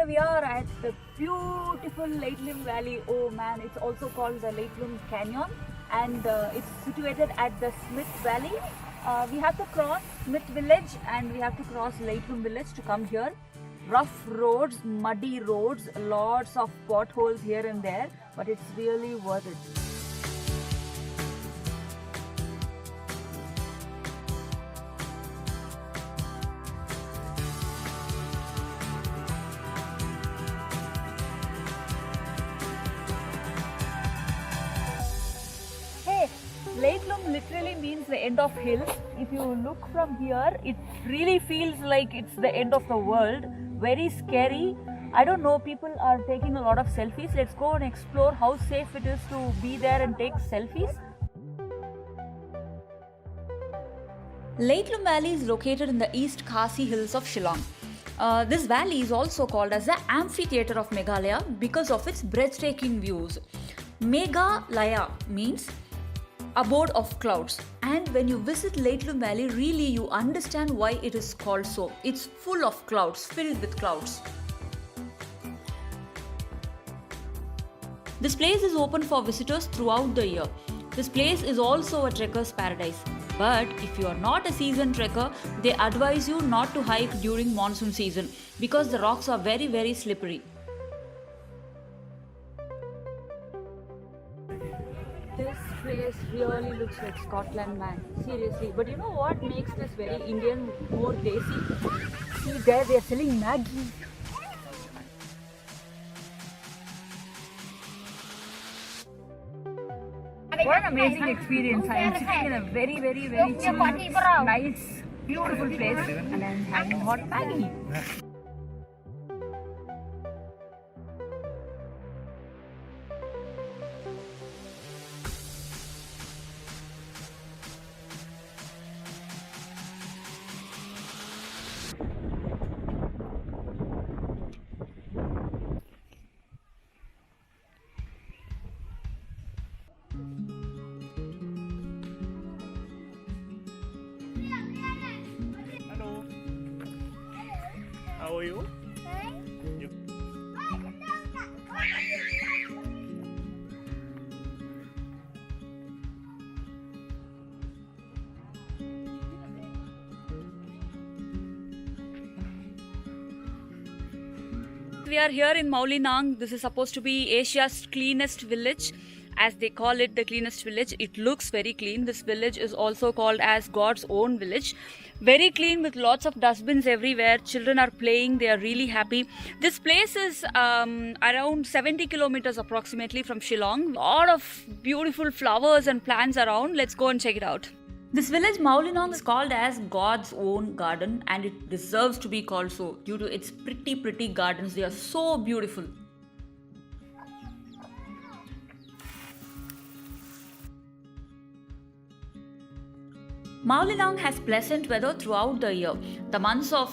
we are at the beautiful Lakeland Valley. Oh man, it's also called the Lakeland Canyon, and it's situated at the Smith Valley. We have to cross Smith Village and we have to cross Lakeland Village to come here. Rough roads, muddy roads, lots of potholes here and there, but it's really worth it. Lakeland literally means the end of hills. If you look from here, it really feels like it's the end of the world. Very scary. I don't know, people are taking a lot of selfies. Let's go and explore how safe it is to be there and take selfies. Lakeland Valley is located in the East Khasi Hills of Shillong. This valley is also called as the Amphitheatre of Meghalaya because of its breathtaking views. Meghalaya means abode of clouds, and when you visit Lakeland Valley, really you understand why it is called so. It's full of clouds, filled with clouds. This place is open for visitors throughout the year. This place is also a trekker's paradise. But if you are not a seasoned trekker, they advise you not to hike during monsoon season because the rocks are very slippery. This place really looks like Scotland, man. Seriously. But you know what makes this very Indian, more desi? See there, they are selling Maggi. What an amazing experience. I am sitting in a very chill, nice, beautiful place and I am having hot Maggi. How are you? We are here in Mawlynnong. This is supposed to be Asia's cleanest village. As they call it, the cleanest village. It looks very clean. This village is also called as God's own village. Very clean with lots of dustbins everywhere. Children are playing. They are really happy. This place is around 70 kilometers approximately from Shillong. A lot of beautiful flowers and plants around. Let's go and check it out. This village Mawlynnong is called as God's own garden, and it deserves to be called so due to its pretty gardens. They are so beautiful. Mawlynnong has pleasant weather throughout the year. The months of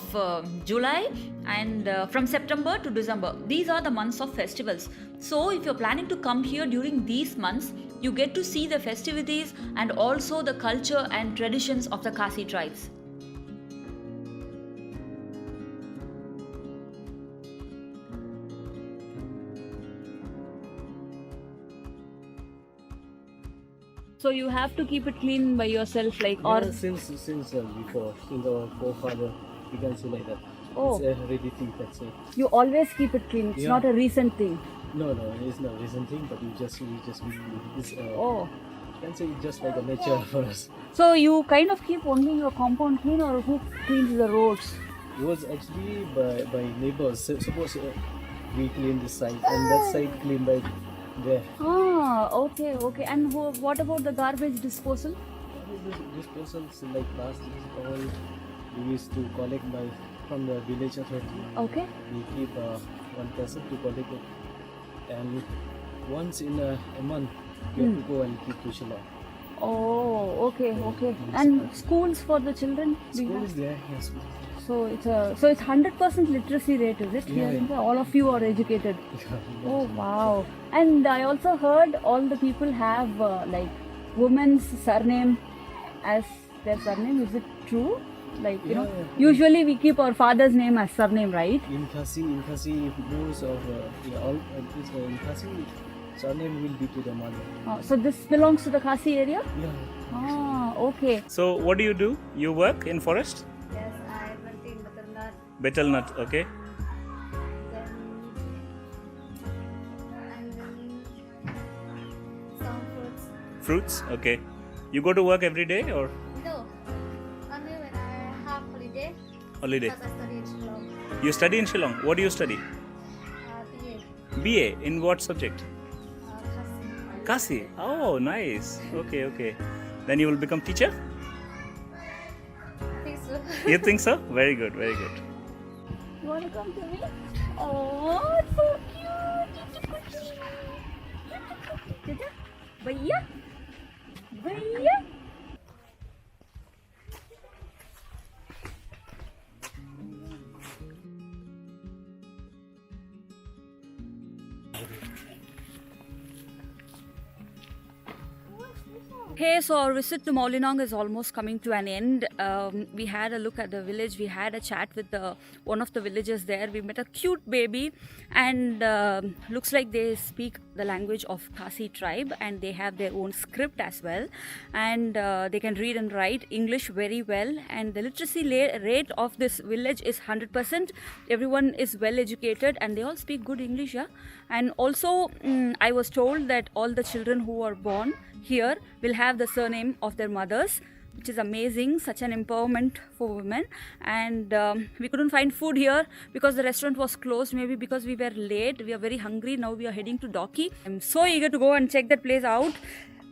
July and from September to December, these are the months of festivals. So if you're planning to come here during these months, you get to see the festivities and also the culture and traditions of the Khasi tribes. So you have to keep it clean by yourself, like, or Since before, since our forefather, you can say like that. Oh. It's a hereditary thing, that's it. you always keep it clean. It's not a recent thing. No, it's not a recent thing, but we just it's Oh. you can say it's just like a nature for us. So you kind of keep only your compound clean, or who cleans the roads? It was actually by neighbors. Suppose we clean this side and that side clean by there. Ah, okay. And what about the garbage disposal? This person's like plastics all we used to collect from the village authority. Okay. We keep one person to collect it, and once in a month we have to go and keep to Shillong. Oh, okay. And schools for the children? Do you School have? is there, yes. So it's 100% literacy rate, is it? Yeah, Here, all of you are educated. Oh wow! And I also heard all the people have like women's surname as their surname. Is it true? Like, you Yeah, know, yeah. usually we keep our father's name as surname, right? In Khasi, most of in Khasi, surname will be to the mother. So this belongs to the Khasi area? Yeah. Ah, okay. So what do? You work in forest? Yes, I went in Batalnat. Betel nut, okay. Then some fruits. Fruits, okay. You go to work every day or No, only when I have holiday. holiday? Because I study in Shillong. You study in Shillong. What do you study? BA. BA. In what subject? Khasi. Kasi. Oh, nice. Okay. Then you will become teacher? I think so. You think so? Very good. You want to come to me? Oh, it's so cute. Chacha, Bhaiya? Bhaiya? Hey, so our visit to Maulinong is almost coming to an end. We had a look at the village. We had a chat with one of the villagers there. We met a cute baby, and looks like they speak the language of Khasi tribe, and they have their own script as well, and they can read and write English very well. And the literacy rate of this village is 100%. Everyone is well educated, and they all speak good English. Yeah, and also I was told that all the children who are born here will have the surname of their mothers, which is amazing, such an empowerment for women. And we couldn't find food here because the restaurant was closed, maybe because we were late. We are very hungry. Now we are heading to Dauki. I'm so eager to go and check that place out.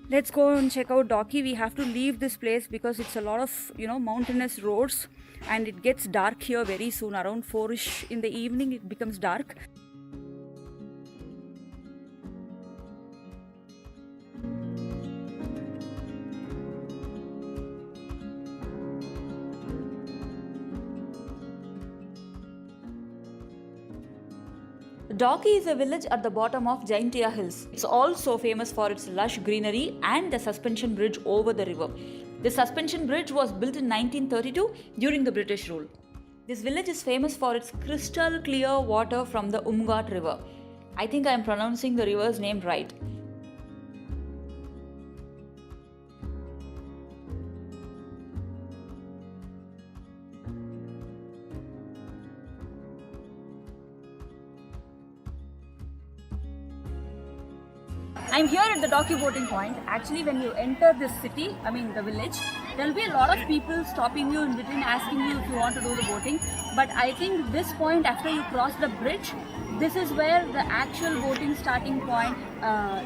Let's go and check out Dauki. We have to leave this place because it's a lot of, mountainous roads, and it gets dark here very soon. Around 4ish in the evening it becomes dark. Dauki is a village at the bottom of Jaintia Hills. It's also famous for its lush greenery and the suspension bridge over the river. The suspension bridge was built in 1932 during the British rule. This village is famous for its crystal clear water from the Umgat river. I think I am pronouncing the river's name right. I'm here at the Dauki boating point. Actually, when you enter this city, the village, there will be a lot of people stopping you in between, asking you if you want to do the boating. But I think this point, after you cross the bridge, this is where the actual boating starting point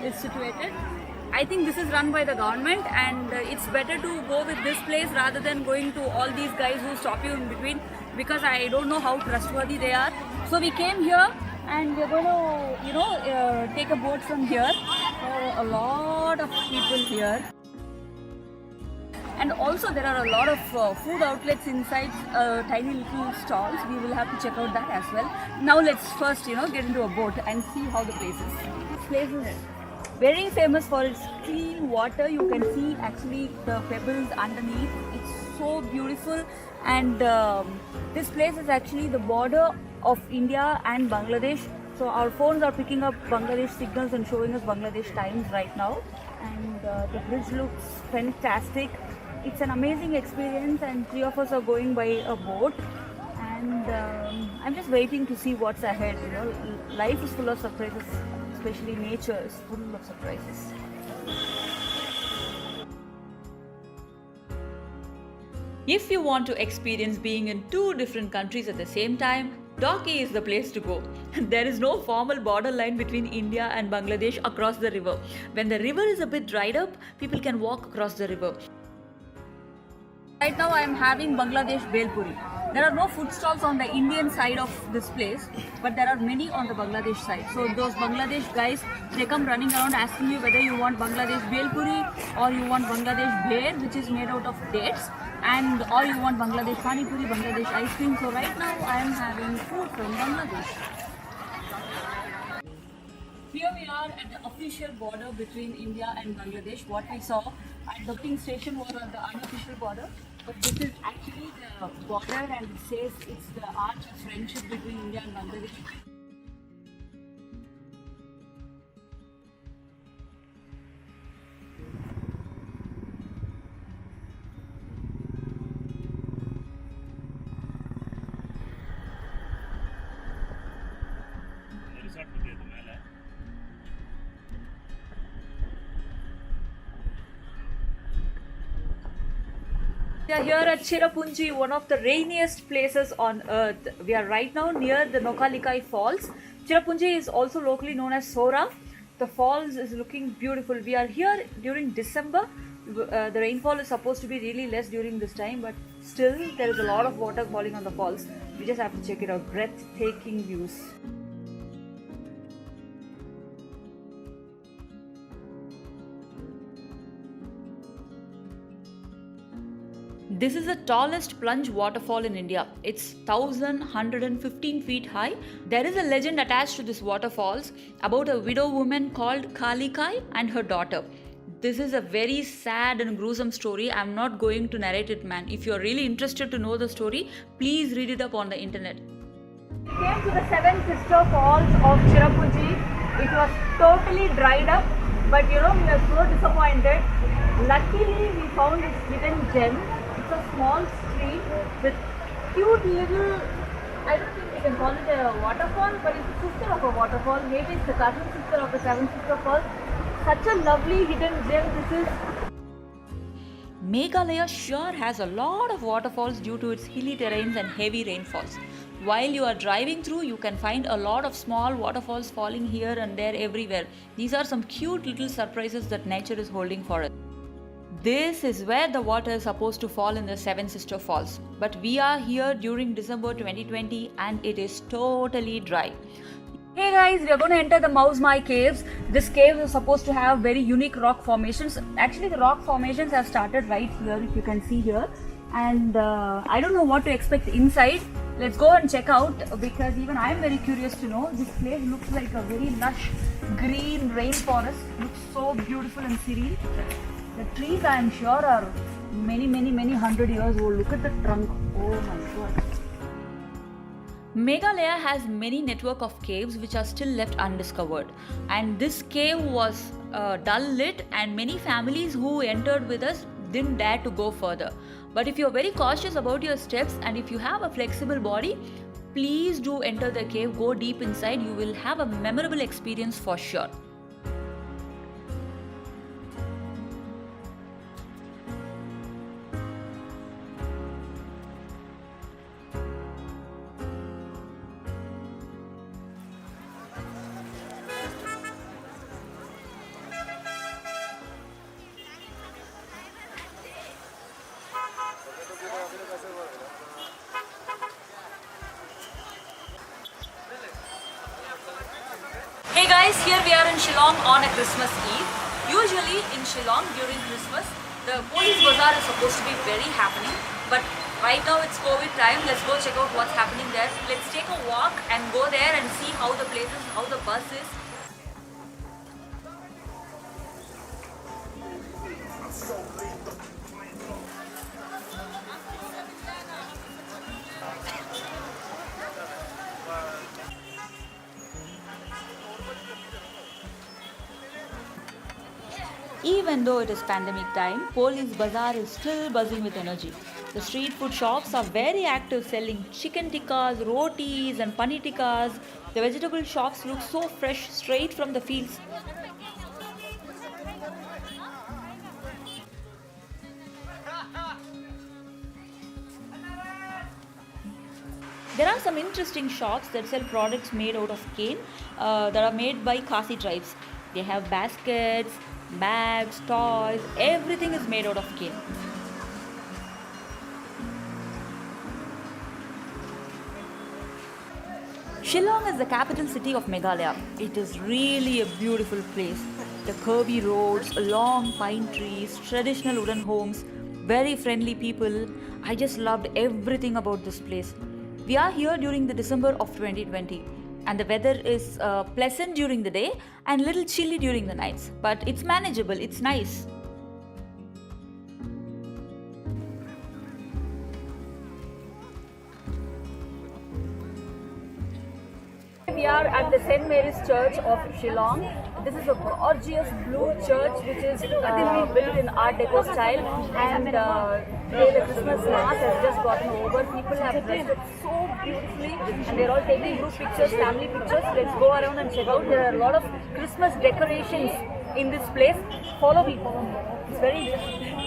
is situated. I think this is run by the government, and it's better to go with this place rather than going to all these guys who stop you in between, because I don't know how trustworthy they are. So we came here, and we're going to, take a boat from here. There are a lot of people here. And also there are a lot of food outlets inside tiny little stalls. We will have to check out that as well. Now let's first, get into a boat and see how the place is. This place is very famous for its clean water. You can see actually the pebbles underneath. It's so beautiful. And this place is actually the border of India and Bangladesh. So our phones are picking up Bangladesh signals and showing us Bangladesh times right now. And the bridge looks fantastic. It's an amazing experience, and 3 of us are going by a boat. And I'm just waiting to see what's ahead. Life is full of surprises, especially nature is full of surprises. If you want to experience being in 2 different countries at the same time, Dauki is the place to go. There is no formal border line between India and Bangladesh across the river. When the river is a bit dried up, people can walk across the river. Right now I am having Bangladesh Bhel Puri. There are no food stalls on the Indian side of this place, but there are many on the Bangladesh side. So those Bangladesh guys, they come running around asking you whether you want Bangladesh Bhel Puri or you want Bangladesh Bher, which is made out of dates, and or you want Bangladesh Pani Puri, Bangladesh ice cream. So right now I am having food from Bangladesh. Here we are at the official border between India and Bangladesh. What we saw at the docking station was on the unofficial border. But this is actually the border, and it says it's the arch of friendship between India and Bangladesh. We are here at Cherrapunji, one of the rainiest places on earth. We are right now near the Nokkalikai Falls. Cherrapunji is also locally known as Sora. The falls is looking beautiful. We are here during December. The rainfall is supposed to be really less during this time, but still there is a lot of water falling on the falls. We just have to check it out. Breathtaking views. This is the tallest plunge waterfall in India. It's 1,115 feet high. There is a legend attached to this waterfalls about a widow woman called Kalikai and her daughter. This is a very sad and gruesome story. I'm not going to narrate it, man. If you're really interested to know the story, please read it up on the internet. We came to the Seven Sister Falls of Cherrapunji. It was totally dried up, but we were so disappointed. Luckily, we found this hidden gem. It's a small stream with cute little, I don't think we can call it a waterfall, but it's the sister of a waterfall. Maybe it's the cousin sister of the Seven Sister Falls. Such a lovely hidden gem this is. Meghalaya sure has a lot of waterfalls due to its hilly terrains and heavy rainfalls. While you are driving through, you can find a lot of small waterfalls falling here and there everywhere. These are some cute little surprises that nature is holding for us. This is where the water is supposed to fall in the Seven Sister Falls. But we are here during December 2020 and it is totally dry. Hey guys, we are going to enter the Mausmai caves. This cave is supposed to have very unique rock formations. Actually, the rock formations have started right here, if you can see here. And I don't know what to expect inside. Let's go and check out, because even I am very curious to know. This place looks like a very lush green rainforest. Looks so beautiful and serene. The trees, I am sure, are many hundred years old. Look at the trunk. Oh my god. Meghalaya has many network of caves which are still left undiscovered. And this cave was dull lit, and many families who entered with us didn't dare to go further. But if you're very cautious about your steps and if you have a flexible body, please do enter the cave, go deep inside. You will have a memorable experience for sure. Hey guys, here we are in Shillong on a Christmas Eve. Usually in Shillong during Christmas, the police bazaar is supposed to be very happening. But right now it's COVID time. Let's go check out what's happening there. Let's take a walk and go there and see how the place is, how the buzz is. Even though it is pandemic time, Police Bazaar is still buzzing with energy. The street food shops are very active, selling chicken tikkas, rotis and paneer tikkas. The vegetable shops look so fresh, straight from the fields. There are some interesting shops that sell products made out of cane that are made by Khasi tribes. They have baskets, bags, toys, everything is made out of cane. Shillong is the capital city of Meghalaya. It is really a beautiful place. The curvy roads, long pine trees, traditional wooden homes, very friendly people. I just loved everything about this place. We are here during the December of 2020. And the weather is pleasant during the day and little chilly during the nights. But it's manageable, it's nice. are at the St. Mary's Church of Shillong. This is a gorgeous blue church which is built in Art Deco style, and today the Christmas mass has just gotten over. People have dressed up so beautifully and they're all taking group pictures, family pictures. Let's go around and check out. There are a lot of Christmas decorations in this place. Follow me, follow me. It's very interesting.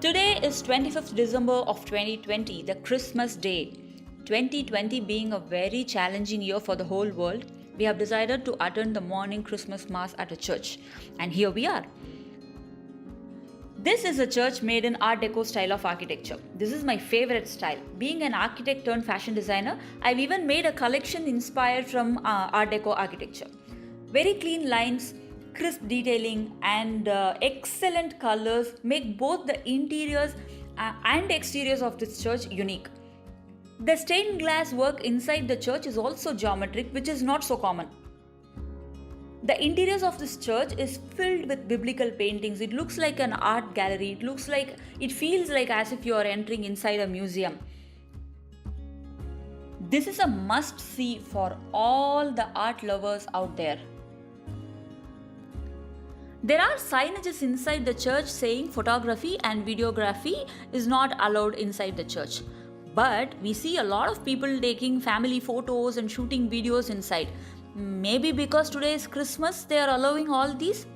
Today is 25th December of 2020, the Christmas day. 2020 being a very challenging year for the whole world, we have decided to attend the morning Christmas Mass at a church. And here we are. This is a church made in Art Deco style of architecture. This is my favorite style. Being an architect turned fashion designer, I've even made a collection inspired from Art Deco architecture. Very clean lines, crisp detailing and excellent colors make both the interiors and exteriors of this church unique. The stained glass work inside the church is also geometric, which is not so common. The interiors of this church is filled with biblical paintings. It looks like an art gallery. It feels like as if you are entering inside a museum. This is a must see for all the art lovers out there. There are signages inside the church saying photography and videography is not allowed inside the church. But we see a lot of people taking family photos and shooting videos inside. Maybe because today is Christmas, they are allowing all these.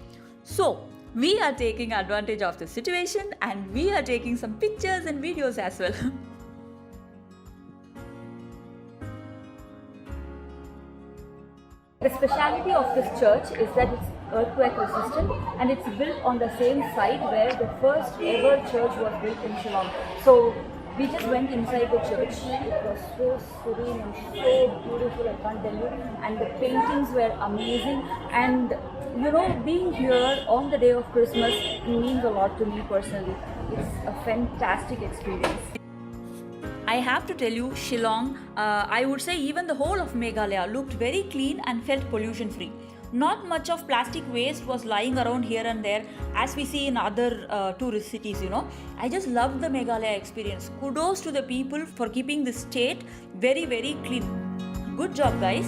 So, we are taking advantage of the situation and we are taking some pictures and videos as well. The speciality of this church is that it's earthquake resistant and it's built on the same site where the first ever church was built in Shillong. So we just went inside the church. It was so serene and so beautiful, I can't tell you. And the paintings were amazing. And you know, being here on the day of Christmas means a lot to me personally. It's a fantastic experience. I have to tell you, Shillong, I would say even the whole of Meghalaya looked very clean and felt pollution free. Not much of plastic waste was lying around here and there as we see in other tourist cities, you know. I just loved the Meghalaya experience. Kudos to the people for keeping the state very, very clean. Good job, guys.